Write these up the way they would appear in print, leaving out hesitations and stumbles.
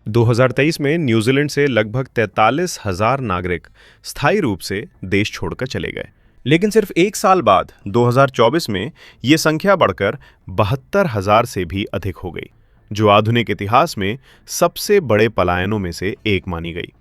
2023 में न्यूजीलैंड से लगभग 43,000 नागरिक स्थायी रूप से देश छोड़कर चले गए। लेकिन सिर्फ एक साल बाद 2024 में ये संख्या बढ़कर 72,000 से भी अधिक हो गई, जो आधुनिक इतिहास में सबसे बड़े पलायनों में से एक मानी गई।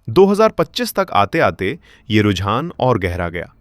2025 तक आते आते ये रुझान और गहरा गया।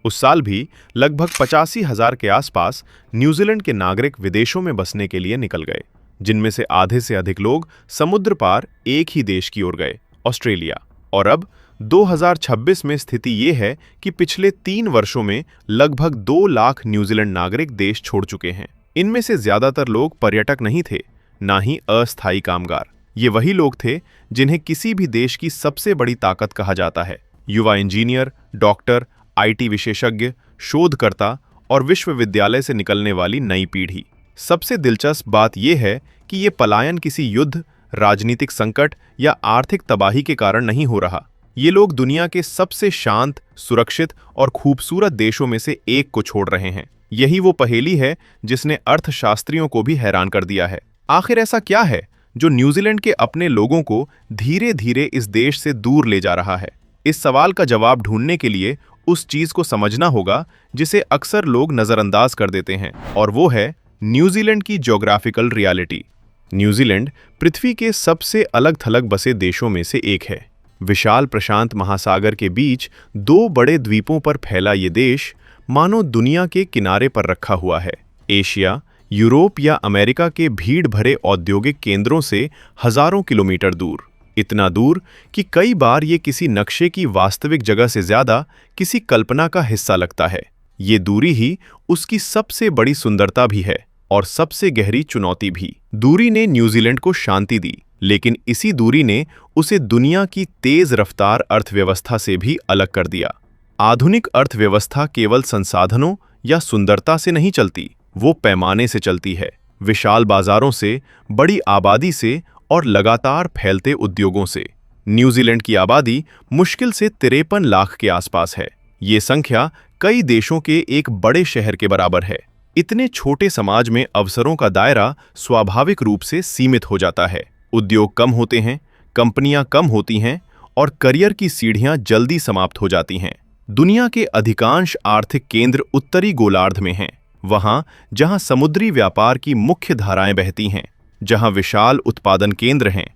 उस साल भी लगभग 85,000 के आसपास न्यूजीलैंड के नागरिक विदेशों में बसने के लिए निकल गए, जिनमें से आधे से अधिक लोग समुद्र पार एक ही देश की ओर गए, ऑस्ट्रेलिया। और अब 2026 में स्थिति ये है कि पिछले 3 वर्षों में लगभग 2 लाख न्यूजीलैंड नागरिक देश छोड़ चुके हैं। इनमें से ज्यादातर लोग पर्यटक नहीं थे, ना ही अस्थायी कामगार। ये वही लोग थे जिन्हें किसी भी देश की सबसे बड़ी ताकत कहा जाता है। युवा इंजीनियर, डॉक्टर, IT विशेषज्ञ, शोधकर्ता और विश्वविद्यालय से निकलने वाली नई पीढ़ी। सबसे दिलचस्प बात यह है कि ये पलायन किसी युद्ध, राजनीतिक संकट या आर्थिक तबाही के कारण नहीं हो रहा। ये लोग दुनिया के सबसे शांत, सुरक्षित और खूबसूरत देशों में से एक को छोड़ रहे हैं। यही वो पहेली है जिसने अर्थशास्त्रियों को भी हैरान कर दिया है। आखिर ऐसा क्या है जो न्यूजीलैंड के अपने लोगों को धीरे धीरे इस देश से दूर ले जा रहा है? इस सवाल का जवाब ढूंढने के लिए उस चीज को समझना होगा जिसे अक्सर लोग नजरअंदाज कर देते हैं, और वो है न्यूजीलैंड की ज्योग्राफिकल रियलिटी। न्यूजीलैंड पृथ्वी के सबसे अलग-थलग बसे देशों में से एक है। विशाल प्रशांत महासागर के बीच 2 बड़े द्वीपों पर फैला ये देश मानो दुनिया के किनारे पर रखा हुआ है। एशिया, यूरोप या अमेरिका के भीड़ भरे औद्योगिक केंद्रों से हजारों किलोमीटर दूर। इतना दूर कि कई बार ये किसी नक्शे की वास्तविक जगह से ज्यादा किसी कल्पना का हिस्सा लगता है। ये दूरी ही उसकी सबसे बड़ी सुंदरता भी है और सबसे गहरी चुनौती भी। दूरी ने न्यूजीलैंड को शांति दी, लेकिन इसी दूरी ने उसे दुनिया की तेज रफ्तार अर्थव्यवस्था से भी अलग कर दिया। आधुनिक अर्थव्यवस्था केवल संसाधनों या सुंदरता से नहीं चलती, वो पैमाने से चलती है। विशाल बाजारों से, बड़ी आबादी से और लगातार फैलते उद्योगों से। न्यूजीलैंड की आबादी मुश्किल से 53 लाख के आसपास है। ये संख्या कई देशों के एक बड़े शहर के बराबर है। इतने छोटे समाज में अवसरों का दायरा स्वाभाविक रूप से सीमित हो जाता है। उद्योग कम होते हैं, कंपनियां कम होती हैं और करियर की सीढ़ियां जल्दी समाप्त हो जाती हैं। दुनिया के अधिकांश आर्थिक केंद्र उत्तरी गोलार्ध में हैं, वहां जहां समुद्री व्यापार की मुख्य धाराएं बहती हैं, जहां विशाल उत्पादन केंद्र हैं,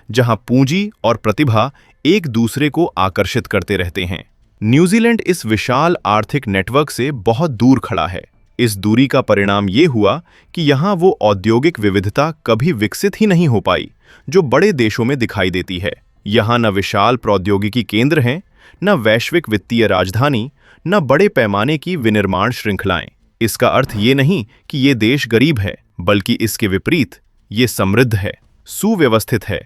जहां पूंजी और प्रतिभा एक दूसरे को आकर्षित करते रहते हैं। न्यूजीलैंड इस विशाल आर्थिक नेटवर्क से बहुत दूर खड़ा है। इस दूरी का परिणाम ये हुआ कि यहाँ वो औद्योगिक विविधता कभी विकसित ही नहीं हो पाई जो बड़े देशों में दिखाई देती है। यहाँ न विशाल प्रौद्योगिकी केंद्र हैं, न वैश्विक वित्तीय राजधानी, न बड़े पैमाने की विनिर्माण श्रृंखलाएं। इसका अर्थ ये नहीं कि ये देश गरीब है, बल्कि इसके विपरीत ये समृद्ध है, सुव्यवस्थित है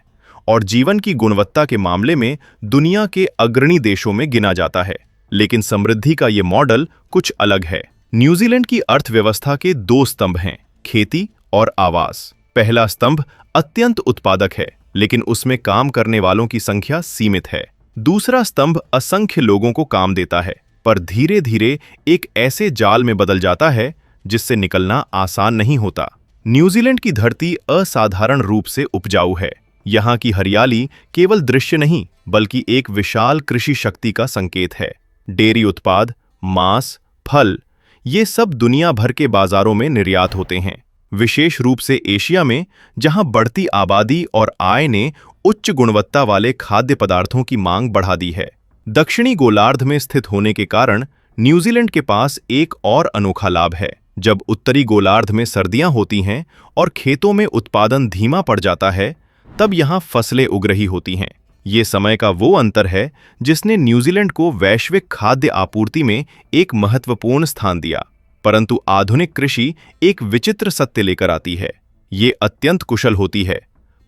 और जीवन की गुणवत्ता के मामले में दुनिया के अग्रणी देशों में गिना जाता है। लेकिन समृद्धि का ये मॉडल कुछ अलग है। न्यूजीलैंड की अर्थव्यवस्था के 2 स्तंभ हैं, खेती और आवास। पहला स्तंभ अत्यंत उत्पादक है, लेकिन उसमें काम करने वालों की संख्या सीमित है। दूसरा स्तंभ असंख्य लोगों को काम देता है, पर धीरे धीरे एक ऐसे जाल में बदल जाता है जिससे निकलना आसान नहीं होता। न्यूजीलैंड की धरती असाधारण रूप से उपजाऊ है। यहाँ की हरियाली केवल दृश्य नहीं, बल्कि एक विशाल कृषि शक्ति का संकेत है। डेयरी उत्पाद, मांस, फल, ये सब दुनिया भर के बाजारों में निर्यात होते हैं, विशेष रूप से एशिया में, जहां बढ़ती आबादी और आय ने उच्च गुणवत्ता वाले खाद्य पदार्थों की मांग बढ़ा दी है। दक्षिणी गोलार्ध में स्थित होने के कारण न्यूजीलैंड के पास एक और अनोखा लाभ है। जब उत्तरी गोलार्ध में सर्दियां होती हैं और खेतों में उत्पादन धीमा पड़ जाता है, तब यहाँ फसलें उग रही होती हैं। ये समय का वो अंतर है जिसने न्यूजीलैंड को वैश्विक खाद्य आपूर्ति में एक महत्वपूर्ण स्थान दिया। परंतु आधुनिक कृषि एक विचित्र सत्य लेकर आती है। ये अत्यंत कुशल होती है,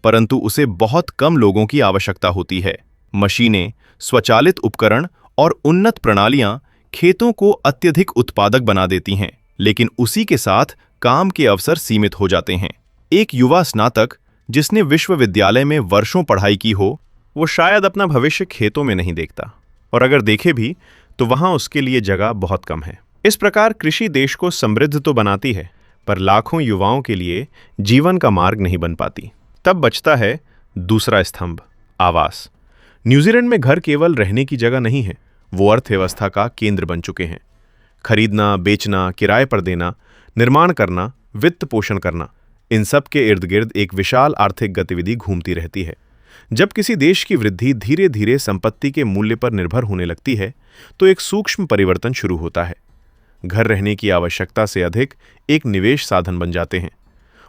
परंतु उसे बहुत कम लोगों की आवश्यकता होती है। मशीनें, स्वचालित उपकरण और उन्नत प्रणालियां खेतों को अत्यधिक उत्पादक बना देती हैं, लेकिन उसी के साथ काम के अवसर सीमित हो जाते हैं। एक युवा स्नातक जिसने विश्वविद्यालय में वर्षों पढ़ाई की हो, वो शायद अपना भविष्य खेतों में नहीं देखता, और अगर देखे भी तो वहां उसके लिए जगह बहुत कम है। इस प्रकार कृषि देश को समृद्ध तो बनाती है, पर लाखों युवाओं के लिए जीवन का मार्ग नहीं बन पाती। तब बचता है दूसरा स्तंभ, आवास। न्यूजीलैंड में घर केवल रहने की जगह नहीं है, वो अर्थव्यवस्था का केंद्र बन चुके हैं। खरीदना, बेचना, किराए पर देना, निर्माण करना, वित्त पोषण करना, इन सब के इर्द गिर्द एक विशाल आर्थिक गतिविधि घूमती रहती है। जब किसी देश की वृद्धि धीरे धीरे संपत्ति के मूल्य पर निर्भर होने लगती है, तो एक सूक्ष्म परिवर्तन शुरू होता है। घर रहने की आवश्यकता से अधिक एक निवेश साधन बन जाते हैं,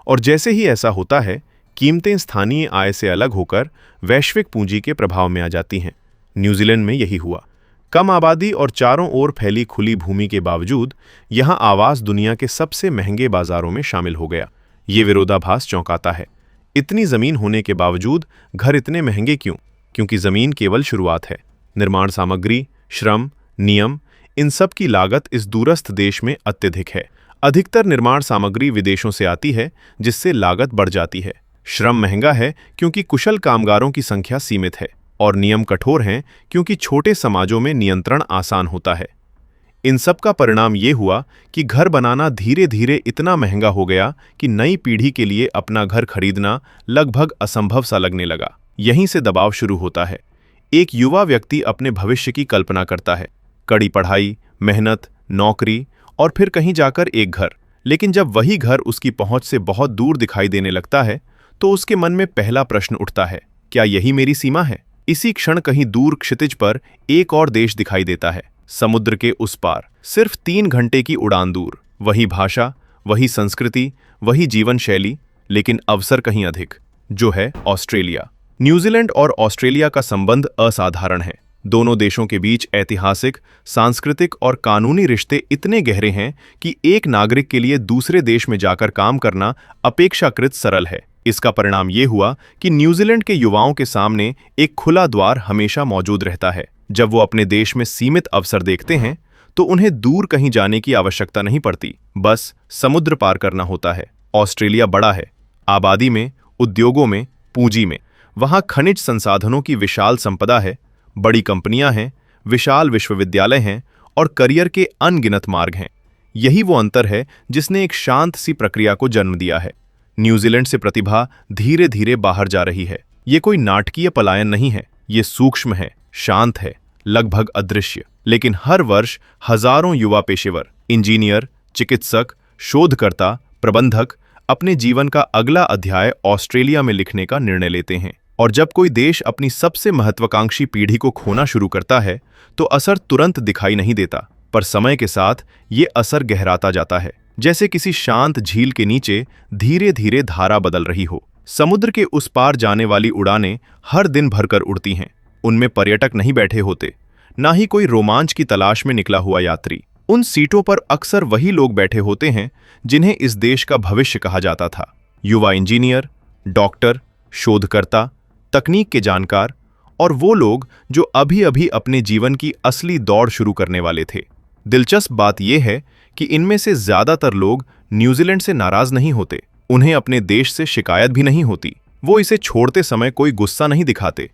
और जैसे ही ऐसा होता है, कीमतें स्थानीय आय से अलग होकर वैश्विक पूंजी के प्रभाव में आ जाती हैं। न्यूजीलैंड में यही हुआ। कम आबादी और चारों ओर फैली खुली भूमि के बावजूद यहां आवास दुनिया के सबसे महंगे बाजारों में शामिल हो गया। ये विरोधाभास चौंकाता है। इतनी जमीन होने के बावजूद घर इतने महंगे क्यों? क्योंकि जमीन केवल शुरुआत है। निर्माण सामग्री, श्रम, नियम, इन सब की लागत इस दूरस्थ देश में अत्यधिक है। अधिकतर निर्माण सामग्री विदेशों से आती है, जिससे लागत बढ़ जाती है। श्रम महंगा है क्योंकि कुशल कामगारों की संख्या सीमित है, और नियम कठोर हैं क्योंकि छोटे समाजों में नियंत्रण आसान होता है। इन सब का परिणाम ये हुआ कि घर बनाना धीरे धीरे इतना महंगा हो गया कि नई पीढ़ी के लिए अपना घर खरीदना लगभग असंभव सा लगने लगा। यहीं से दबाव शुरू होता है। एक युवा व्यक्ति अपने भविष्य की कल्पना करता है, कड़ी पढ़ाई, मेहनत, नौकरी और फिर कहीं जाकर एक घर। लेकिन जब वही घर उसकी पहुंच से बहुत दूर दिखाई देने लगता है, तो उसके मन में पहला प्रश्न उठता है, क्या यही मेरी सीमा है? इसी क्षण कहीं दूर क्षितिज पर एक और देश दिखाई देता है, समुद्र के उस पार, सिर्फ 3 घंटे की उड़ान दूर। वही भाषा, वही संस्कृति, वही जीवन शैली, लेकिन अवसर कहीं अधिक, जो है ऑस्ट्रेलिया। न्यूजीलैंड और ऑस्ट्रेलिया का संबंध असाधारण है। दोनों देशों के बीच ऐतिहासिक, सांस्कृतिक और कानूनी रिश्ते इतने गहरे हैं कि एक नागरिक के लिए दूसरे देश में जाकर काम करना अपेक्षाकृत सरल है। इसका परिणाम ये हुआ कि न्यूजीलैंड के युवाओं के सामने एक खुला द्वार हमेशा मौजूद रहता है। जब वो अपने देश में सीमित अवसर देखते हैं, तो उन्हें दूर कहीं जाने की आवश्यकता नहीं पड़ती, बस समुद्र पार करना होता है। ऑस्ट्रेलिया बड़ा है, आबादी में, उद्योगों में, पूंजी में। वहाँ खनिज संसाधनों की विशाल संपदा है, बड़ी कंपनियां हैं, विशाल विश्वविद्यालय हैं और करियर के अनगिनत मार्ग हैं। यही वो अंतर है जिसने एक शांत सी प्रक्रिया को जन्म दिया है। न्यूजीलैंड से प्रतिभा धीरे धीरे बाहर जा रही है। ये कोई नाटकीय पलायन नहीं है, ये सूक्ष्म है, शांत है, लगभग अदृश्य। लेकिन हर वर्ष हजारों युवा पेशेवर, इंजीनियर, चिकित्सक, शोधकर्ता, प्रबंधक अपने जीवन का अगला अध्याय ऑस्ट्रेलिया में लिखने का निर्णय लेते हैं। और जब कोई देश अपनी सबसे महत्वाकांक्षी पीढ़ी को खोना शुरू करता है, तो असर तुरंत दिखाई नहीं देता, पर समय के साथ ये असर गहराता जाता है, जैसे किसी शांत झील के नीचे धीरे धीरे धारा बदल रही हो। समुद्र के उस पार जाने वाली उड़ानें हर दिन भरकर उड़ती हैं। उनमें पर्यटक नहीं बैठे होते, ना ही कोई रोमांच की तलाश में निकला हुआ यात्री। उन सीटों पर अक्सर वही लोग बैठे होते हैं जिन्हें इस देश का भविष्य कहा जाता था। युवा इंजीनियर, डॉक्टर, शोधकर्ता, तकनीक के जानकार और वो लोग जो अभी अभी अपने जीवन की असली दौड़ शुरू करने वाले थे। दिलचस्प बात यह है कि इनमें से ज्यादातर लोग न्यूजीलैंड से नाराज नहीं होते। उन्हें अपने देश से शिकायत भी नहीं होती। वो इसे छोड़ते समय कोई गुस्सा नहीं दिखाते,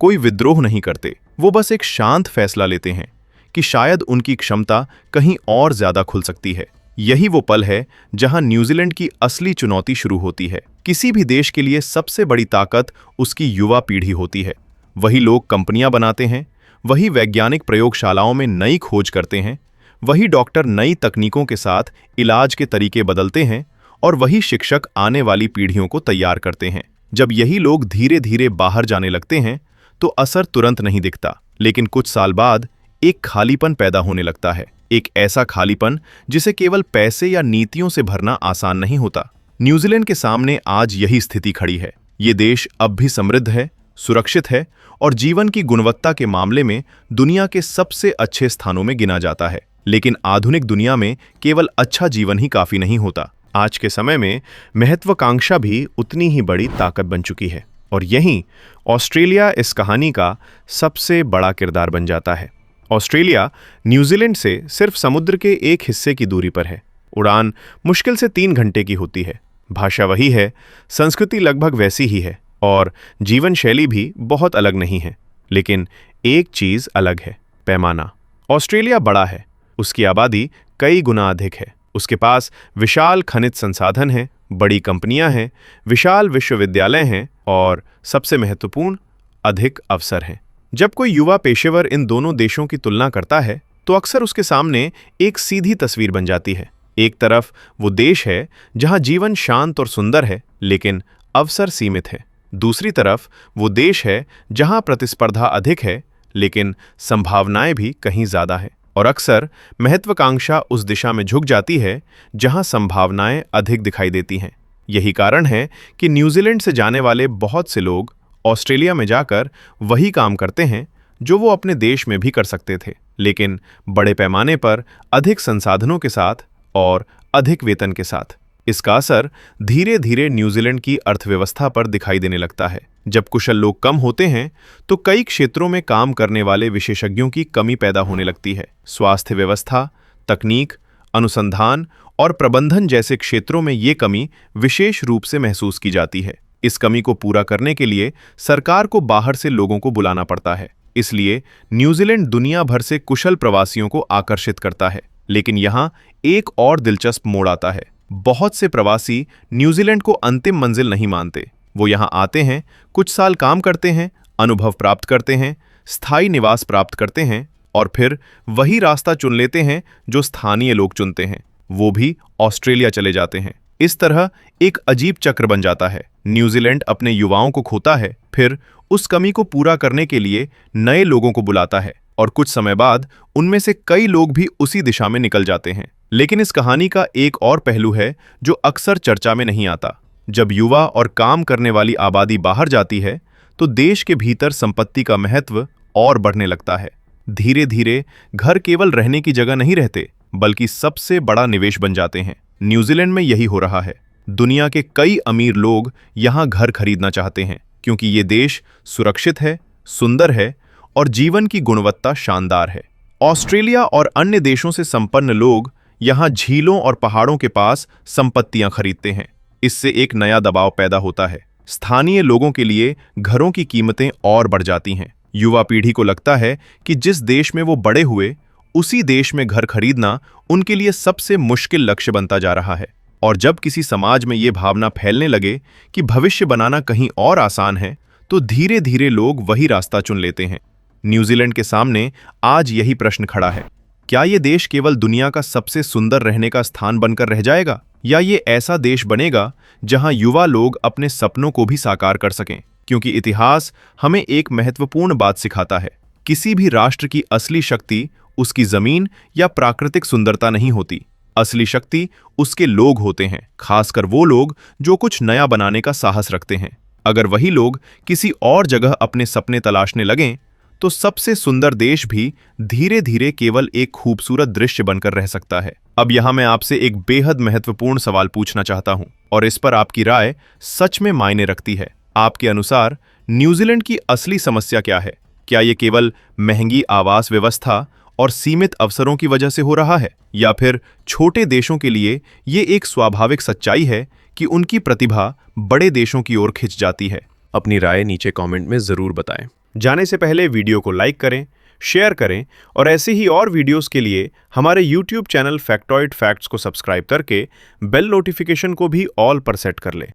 कोई विद्रोह नहीं करते। वो बस एक शांत फैसला लेते हैं कि शायद उनकी क्षमता कहीं और ज्यादा खुल सकती है। यही वो पल है जहां न्यूजीलैंड की असली चुनौती शुरू होती है। किसी भी देश के लिए सबसे बड़ी ताकत उसकी युवा पीढ़ी होती है। वही लोग कंपनियां बनाते हैं, वही वैज्ञानिक प्रयोगशालाओं में नई खोज करते हैं, वही डॉक्टर नई तकनीकों के साथ इलाज के तरीके बदलते हैं, और वही शिक्षक आने वाली पीढ़ियों को तैयार करते हैं। जब यही लोग धीरे धीरे बाहर जाने लगते हैं, तो असर तुरंत नहीं दिखता, लेकिन कुछ साल बाद एक खालीपन पैदा होने लगता है। एक ऐसा खालीपन जिसे केवल पैसे या नीतियों से भरना आसान नहीं होता। न्यूजीलैंड के सामने आज यही स्थिति खड़ी है। ये देश अब भी समृद्ध है, सुरक्षित है और जीवन की गुणवत्ता के मामले में दुनिया के सबसे अच्छे स्थानों में गिना जाता है। लेकिन आधुनिक दुनिया में केवल अच्छा जीवन ही काफी नहीं होता। आज के समय में महत्वाकांक्षा भी उतनी ही बड़ी ताकत बन चुकी है, और यहीं ऑस्ट्रेलिया इस कहानी का सबसे बड़ा किरदार बन जाता है। ऑस्ट्रेलिया न्यूजीलैंड से सिर्फ समुद्र के एक हिस्से की दूरी पर है। उड़ान मुश्किल से 3 घंटे की होती है। भाषा वही है, संस्कृति लगभग वैसी ही है और जीवन शैली भी बहुत अलग नहीं है। लेकिन एक चीज अलग है, पैमाना। ऑस्ट्रेलिया बड़ा है, उसकी आबादी कई गुना अधिक है, उसके पास विशाल खनिज संसाधन है, बड़ी कंपनियां हैं, विशाल विश्वविद्यालय हैं और सबसे महत्वपूर्ण, अधिक अवसर हैं। जब कोई युवा पेशेवर इन दोनों देशों की तुलना करता है तो अक्सर उसके सामने एक सीधी तस्वीर बन जाती है। एक तरफ वो देश है जहां जीवन शांत और सुंदर है लेकिन अवसर सीमित है। दूसरी तरफ वो देश है जहां प्रतिस्पर्धा अधिक है लेकिन संभावनाएं भी कहीं ज्यादा है। और अक्सर महत्वाकांक्षा उस दिशा में झुक जाती है जहां संभावनाएं अधिक दिखाई देती हैं। यही कारण है कि न्यूजीलैंड से जाने वाले बहुत से लोग ऑस्ट्रेलिया में जाकर वही काम करते हैं जो वो अपने देश में भी कर सकते थे, लेकिन बड़े पैमाने पर, अधिक संसाधनों के साथ और अधिक वेतन के साथ। इसका असर धीरे धीरे न्यूजीलैंड की अर्थव्यवस्था पर दिखाई देने लगता है। जब कुशल लोग कम होते हैं तो कई क्षेत्रों में काम करने वाले विशेषज्ञों की कमी पैदा होने लगती है। स्वास्थ्य व्यवस्था, तकनीक, अनुसंधान और प्रबंधन जैसे क्षेत्रों में ये कमी विशेष रूप से महसूस की जाती है। इस कमी को पूरा करने के लिए सरकार को बाहर से लोगों को बुलाना पड़ता है। इसलिए न्यूजीलैंड दुनिया भर से कुशल प्रवासियों को आकर्षित करता है। लेकिन यहाँ एक और दिलचस्प मोड़ आता है। बहुत से प्रवासी न्यूजीलैंड को अंतिम मंजिल नहीं मानते। वो यहाँ आते हैं, कुछ साल काम करते हैं, अनुभव प्राप्त करते हैं, स्थायी निवास प्राप्त करते हैं और फिर वही रास्ता चुन लेते हैं जो स्थानीय लोग चुनते हैं। वो भी ऑस्ट्रेलिया चले जाते हैं। इस तरह एक अजीब चक्र बन जाता है। न्यूजीलैंड अपने युवाओं को खोता है, फिर उस कमी को पूरा करने के लिए नए लोगों को बुलाता है और कुछ समय बाद उनमें से कई लोग भी उसी दिशा में निकल जाते हैं। लेकिन इस कहानी का एक और पहलू है जो अक्सर चर्चा में नहीं आता। जब युवा और काम करने वाली आबादी बाहर जाती है तो देश के भीतर संपत्ति का महत्व और बढ़ने लगता है। धीरे धीरे घर केवल रहने की जगह नहीं रहते, बल्कि सबसे बड़ा निवेश बन जाते हैं। न्यूजीलैंड में यही हो रहा है। दुनिया के कई अमीर लोग यहाँ घर खरीदना चाहते हैं क्योंकि ये देश सुरक्षित है, सुंदर है और जीवन की गुणवत्ता शानदार है। ऑस्ट्रेलिया और अन्य देशों से संपन्न लोग यहाँ झीलों और पहाड़ों के पास संपत्तियां खरीदते हैं। इससे एक नया दबाव पैदा होता है। स्थानीय लोगों के लिए घरों की कीमतें और बढ़ जाती हैं। युवा पीढ़ी को लगता है कि जिस देश में वो बड़े हुए, उसी देश में घर खरीदना उनके लिए सबसे मुश्किल लक्ष्य बनता जा रहा है। और जब किसी समाज में ये भावना फैलने लगे कि भविष्य बनाना कहीं और आसान है, तो धीरे धीरे लोग वही रास्ता चुन लेते हैं। न्यूजीलैंड के सामने आज यही प्रश्न खड़ा है। क्या ये देश केवल दुनिया का सबसे सुंदर रहने का स्थान बनकर रह जाएगा, या ये ऐसा देश बनेगा जहां युवा लोग अपने सपनों को भी साकार कर सकें? क्योंकि इतिहास हमें एक महत्वपूर्ण बात सिखाता है। किसी भी राष्ट्र की असली शक्ति उसकी जमीन या प्राकृतिक सुंदरता नहीं होती। असली शक्ति उसके लोग होते हैं, खासकर वो लोग जो कुछ नया बनाने का साहस रखते हैं। अगर वही लोग किसी और जगह अपने सपने तलाशने लगें तो सबसे सुंदर देश भी धीरे धीरे केवल एक खूबसूरत दृश्य बनकर रह सकता है। अब यहाँ मैं आपसे एक बेहद महत्वपूर्ण सवाल पूछना चाहता हूँ और इस पर आपकी राय सच में मायने रखती है। आपके अनुसार न्यूजीलैंड की असली समस्या क्या है? क्या ये केवल महंगी आवास व्यवस्था और सीमित अवसरों की वजह से हो रहा है, या फिर छोटे देशों के लिए ये एक स्वाभाविक सच्चाई है कि उनकी प्रतिभा बड़े देशों की ओर खिंच जाती है? अपनी राय नीचे कमेंट में जरूर बताएं। जाने से पहले वीडियो को लाइक करें, शेयर करें और ऐसे ही और वीडियोस के लिए हमारे YouTube चैनल फैक्टॉइड फैक्ट्स को सब्सक्राइब करके बेल नोटिफिकेशन को भी ऑल पर सेट कर लें।